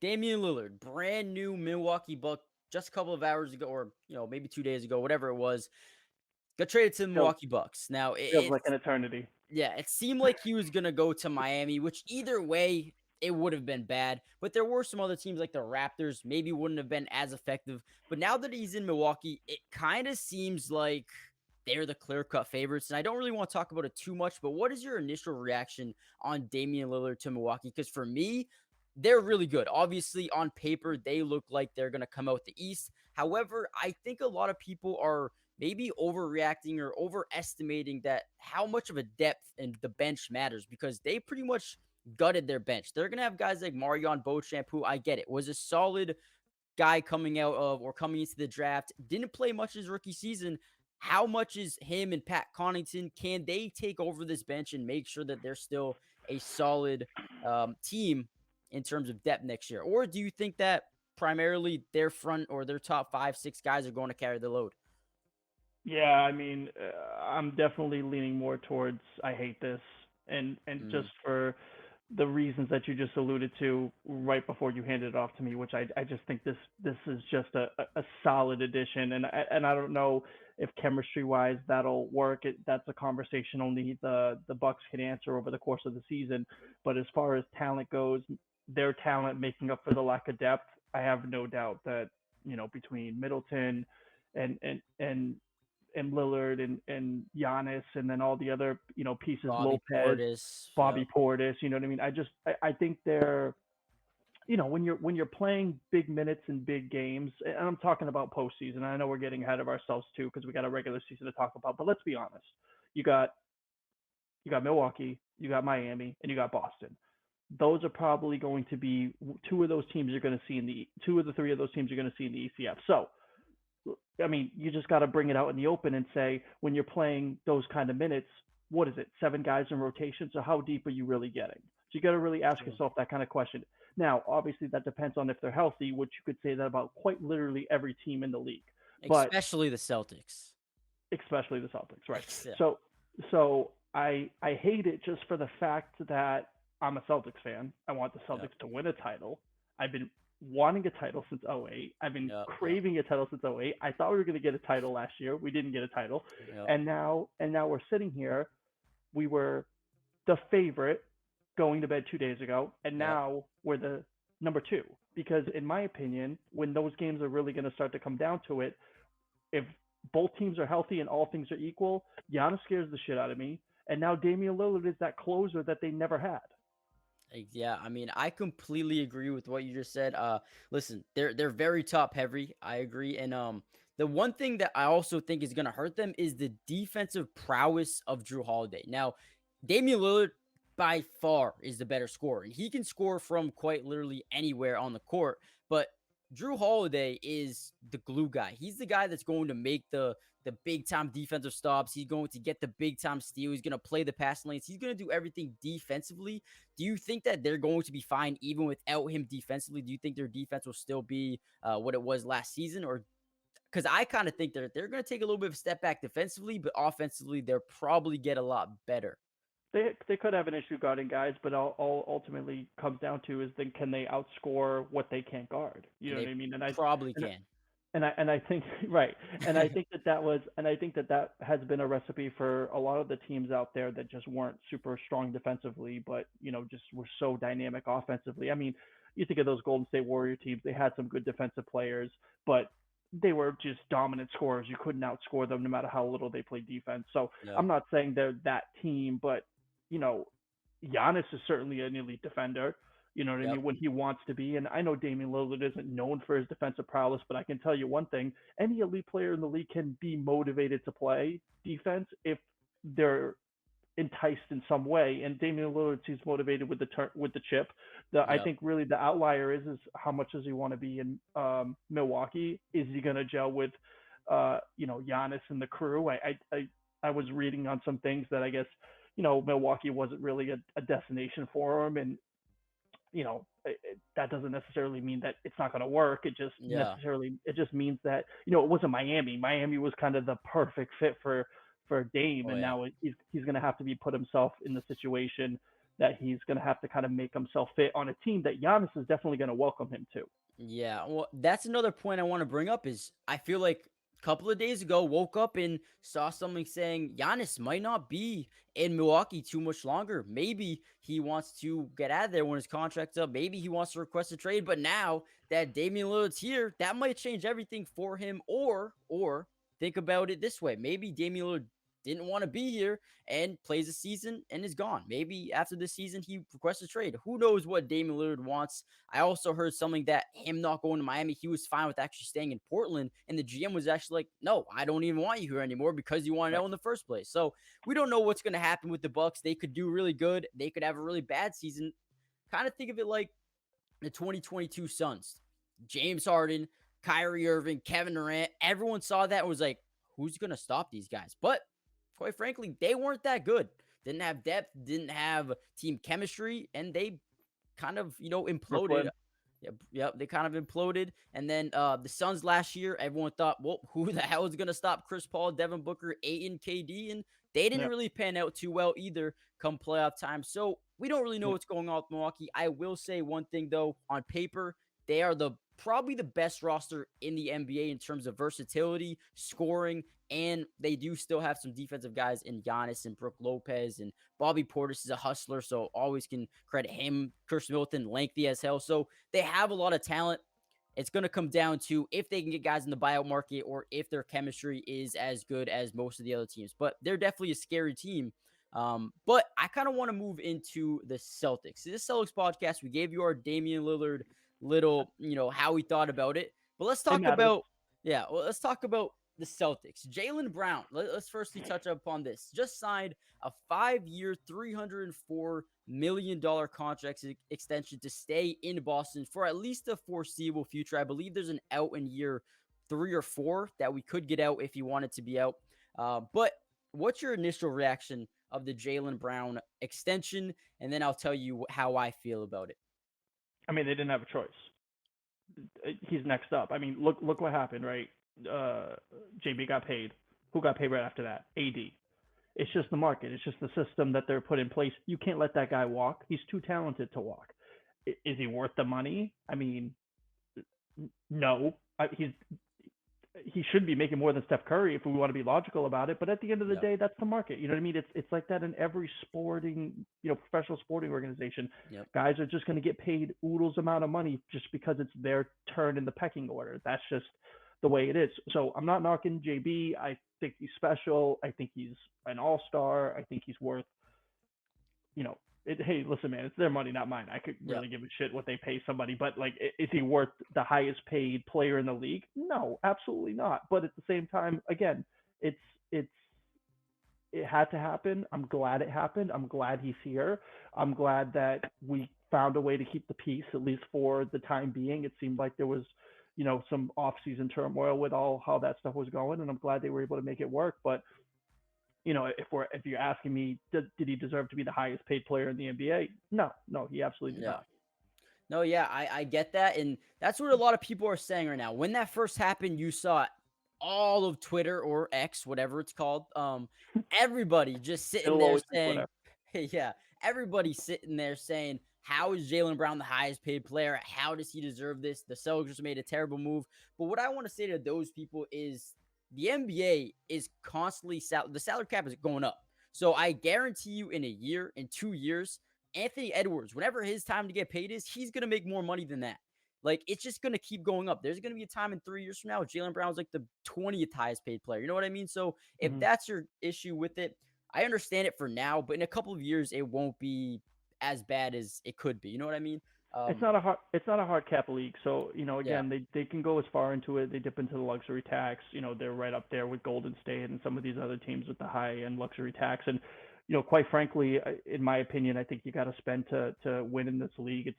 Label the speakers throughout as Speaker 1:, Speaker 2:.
Speaker 1: Damian Lillard, brand new Milwaukee Buck, just a couple of hours ago, or maybe 2 days ago, whatever it was, got traded to the
Speaker 2: Feels
Speaker 1: Milwaukee Bucks. Now
Speaker 2: feels like an eternity.
Speaker 1: yeah, it seemed like he was gonna go to Miami, which either way, it would have been bad. But there were some other teams like the Raptors, maybe wouldn't have been as effective. But now that he's in Milwaukee, it kind of seems like they're the clear-cut favorites. And I don't really want to talk about it too much, but what is your initial reaction on Damian Lillard to Milwaukee? Because for me, they're really good. Obviously, on paper, they look like they're gonna come out the East. However, I think a lot of people are maybe overreacting or overestimating that how much of a depth and the bench matters because they pretty much gutted their bench. They're going to have guys like Marion Beauchamp, who I get it, was a solid guy coming out of or coming into the draft, didn't play much his rookie season. How much is him and Pat Connaughton? Can they take over this bench and make sure that they're still a solid team in terms of depth next year? Or do you think that primarily their front or their top 5, 6 guys are going to carry the load?
Speaker 2: Yeah, I mean, I'm definitely leaning more towards I hate this, and
Speaker 1: Mm,
Speaker 2: just for the reasons that you just alluded to right before you handed it off to me, which I just think this is just a solid addition, and I don't know if chemistry wise that'll work. That's a conversation only the Bucks can answer over the course of the season. But as far as talent goes, their talent making up for the lack of depth, I have no doubt that between Middleton and Lillard and Giannis and then all the other pieces,
Speaker 1: Bobby
Speaker 2: Lopez,
Speaker 1: Portis.
Speaker 2: Bobby
Speaker 1: Yep.
Speaker 2: Portis. You know what I mean? I think they're when you're playing big minutes in big games, and I'm talking about postseason. I know we're getting ahead of ourselves too because we got a regular season to talk about. But let's be honest, you got you got Milwaukee, you got Miami, and you got Boston. Those are probably going to be two of those teams you're going to see in the two of the three of those teams you're going to see in the ECF. So I mean, you just got to bring it out in the open and say when you're playing those kind of minutes, what is it? 7 guys in rotation. So how deep are you really getting? So you got to really ask
Speaker 1: True.
Speaker 2: yourself that kind of question. Now, obviously, that depends on if they're healthy, which you could say that about quite literally every team in the league, but
Speaker 1: Especially the Celtics.
Speaker 2: especially the Celtics, right?
Speaker 1: Yeah.
Speaker 2: So, so I hate it just for the fact that I'm a Celtics fan. I want the
Speaker 1: Yep.
Speaker 2: Celtics to win a title. I've been wanting a title since '08. I've been
Speaker 1: Yep. Yep.
Speaker 2: craving a title since '08. I thought we were going to get a title last year. We didn't get a title.
Speaker 1: Yep.
Speaker 2: And now we're sitting here. We were the favorite going to bed 2 days ago, and
Speaker 1: Yep.
Speaker 2: now we're the number two. Because in my opinion, when those games are really going to start to come down to it, if both teams are healthy and all things are equal, Giannis scares the shit out of me. And now Damian Lillard is that closer that they never had.
Speaker 1: Yeah, I mean, I completely agree with what you just said. Listen, they're very top heavy. I agree. And the one thing that I also think is gonna hurt them is the defensive prowess of Drew Holiday. Now, Damian Lillard by far is the better scorer, and he can score from quite literally anywhere on the court. But Drew Holiday is the glue guy. He's the guy that's going to make the big time defensive stops. He's going to get the big time steal. He's going to play the pass lanes. He's going to do everything defensively. Do you think that they're going to be fine even without him defensively? Do you think their defense will still be what it was last season? Or because I kind of think they're going to take a little bit of a step back defensively, but offensively, they'll probably get a lot better.
Speaker 2: They could have an issue guarding guys, but all ultimately comes down to is then can they outscore what they can't guard? You
Speaker 1: And
Speaker 2: know what
Speaker 1: they
Speaker 2: I mean?
Speaker 1: probably
Speaker 2: And
Speaker 1: can.
Speaker 2: and I think right, and I think that has been a recipe for a lot of the teams out there that just weren't super strong defensively, but just were so dynamic offensively. I mean, you think of those Golden State Warrior teams; they had some good defensive players, but they were just dominant scorers. You couldn't outscore them no matter how little they played defense. So
Speaker 1: Yeah.
Speaker 2: I'm not saying they're that team, but you know, Giannis is certainly an elite defender. You know what I
Speaker 1: Yep.
Speaker 2: mean? When he wants to be. And I know Damian Lillard isn't known for his defensive prowess, but I can tell you one thing: any elite player in the league can be motivated to play defense if they're enticed in some way. And Damian Lillard seems motivated with the chip. I
Speaker 1: Yep.
Speaker 2: think really the outlier is how much does he want to be in Milwaukee? Is he going to gel with Giannis and the crew? I was reading on some things that I guess Milwaukee wasn't really a destination for him, and that doesn't necessarily mean that it's not going to work.
Speaker 1: Yeah.
Speaker 2: It just means that it wasn't Miami. Miami was kind of the perfect fit for Dame,
Speaker 1: Oh
Speaker 2: and
Speaker 1: yeah.
Speaker 2: now he's going to have to be put himself in the situation that he's going to have to kind of make himself fit on a team that Giannis is definitely going to welcome him to.
Speaker 1: Yeah, well, that's another point I want to bring up is I feel like a couple of days ago woke up and saw something saying Giannis might not be in Milwaukee too much longer. Maybe he wants to get out of there when his contract's up. Maybe he wants to request a trade. But now that Damian Lillard's here, that might change everything for him. Or think about it this way: maybe Damian Lillard didn't want to be here and plays a season and is gone. Maybe after this season he requests a trade. Who knows what Damian Lillard wants? I also heard something that him not going to Miami, he was fine with actually staying in Portland. And the GM was actually like, no, I don't even want you here anymore because you wanted out in the first place. So we don't know what's going to happen with the Bucks. They could do really good. They could have a really bad season. Kind of think of it like the 2022 Suns. James Harden, Kyrie Irving, Kevin Durant. Everyone saw that and was like, who's going to stop these guys? But quite frankly, they weren't that good. Didn't have depth, didn't have team chemistry, and they kind of, imploded.
Speaker 2: Brooklyn.
Speaker 1: Yep, they kind of imploded. And then the Suns last year, everyone thought, well, who the hell is going to stop Chris Paul, Devin Booker, Ayton, KD? And they didn't really pan out too well either come playoff time. So we don't really know what's going on with Milwaukee. I will say one thing, though. On paper, they are probably the best roster in the NBA in terms of versatility, scoring, and they do still have some defensive guys in Giannis and Brook Lopez, and Bobby Portis is a hustler, so always can credit him. Chris Middleton, lengthy as hell. So they have a lot of talent. It's going to come down to if they can get guys in the buyout market or if their chemistry is as good as most of the other teams. But they're definitely a scary team. But I kind of want to move into the Celtics. This Celtics podcast, we gave you our Damian Lillard little, how we thought about it. But let's talk about, let's talk about the Celtics. Jaylen Brown, let's firstly touch upon this. Just signed a 5-year, $304 million contract extension to stay in Boston for at least the foreseeable future. I believe there's an out in year 3 or 4 that we could get out if he wanted to be out. But what's your initial reaction of the Jaylen Brown extension? And then I'll tell you how I feel about it.
Speaker 2: I mean, they didn't have a choice. He's next up. I mean, look what happened, right? JB got paid. Who got paid right after that? AD. It's just the market. It's just the system that they're put in place. You can't let that guy walk. He's too talented to walk. Is he worth the money? I mean, no. He should be making more than Steph Curry if we want to be logical about it. But at the end of the day, that's the market. You know what I mean? It's like that in every sporting, professional sporting organization.
Speaker 1: Yep.
Speaker 2: Guys are just going to get paid oodles amount of money just because it's their turn in the pecking order. That's just the way it is. So I'm not knocking JB. I think he's special. I think he's an all-star. I think he's worth, hey, listen, man, it's their money, not mine. I could really give a shit what they pay somebody, but like, is he worth the highest paid player in the league? No, absolutely not. But at the same time, again, it had to happen. I'm glad it happened. I'm glad he's here. I'm glad that we found a way to keep the peace, at least for the time being. It seemed like there was, some off-season turmoil with how that stuff was going, and I'm glad they were able to make it work. But if you're asking me, did he deserve to be the highest paid player in the NBA? No, he absolutely did not.
Speaker 1: No, yeah, I get that. And that's what a lot of people are saying right now. When that first happened, you saw all of Twitter or X, whatever it's called. Everybody just sitting there saying, everybody sitting there saying, how is Jaylen Brown the highest paid player? How does he deserve this? The Celtics just made a terrible move. But what I want to say to those people is, the NBA is constantly the salary cap is going up. So I guarantee you in a year, in 2 years, Anthony Edwards, whenever his time to get paid is, he's going to make more money than that. Like, it's just going to keep going up. There's going to be a time in 3 years from now, Jaylen Brown's like the 20th highest paid player. You know what I mean? So if that's your issue with it, I understand it for now, but in a couple of years, it won't be as bad as it could be. You know what I mean?
Speaker 2: It's not a hard cap league. So, again, they can go as far into it. They dip into the luxury tax. They're right up there with Golden State and some of these other teams with the high end luxury tax. And, quite frankly, in my opinion, I think you got to spend to win in this league.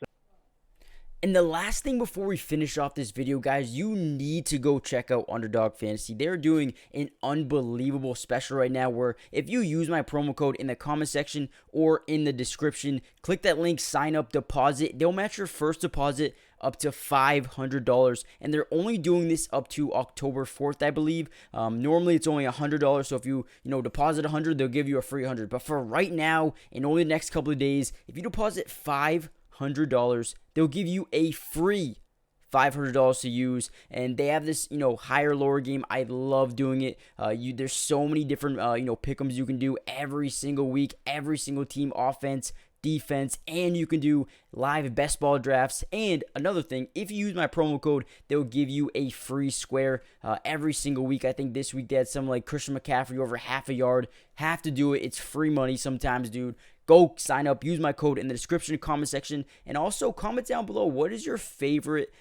Speaker 1: And the last thing before we finish off this video, guys, you need to go check out Underdog Fantasy. They're doing an unbelievable special right now where if you use my promo code in the comment section or in the description, click that link, sign up, deposit. They'll match your first deposit up to $500. And they're only doing this up to October 4th, I believe. Normally it's only $100. So if you deposit 100, they'll give you a free 100. But for right now, in only the next couple of days, if you deposit $500, they'll give you a free $500 to use. And they have this higher lower game. I love doing it. There's so many different pick'ems you can do every single week, every single team, offense, defense, and you can do live best ball drafts. And another thing, if you use my promo code, they'll give you a free square every single week. I think this week they had some like Christian McCaffrey over half a yard. Have to do it. It's free money sometimes, dude. Go sign up, use my code in the description and comment section, and also comment down below what is your favorite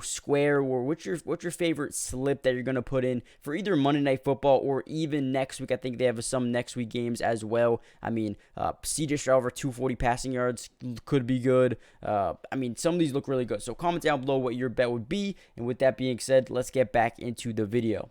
Speaker 1: square, or what's your favorite slip that you're gonna put in for either Monday Night Football or even next week. I think they have some next week games as well. I mean, CJ Stroud over 240 passing yards could be good. I mean, some of these look really good. So comment down below what your bet would be. And with that being said, let's get back into the video.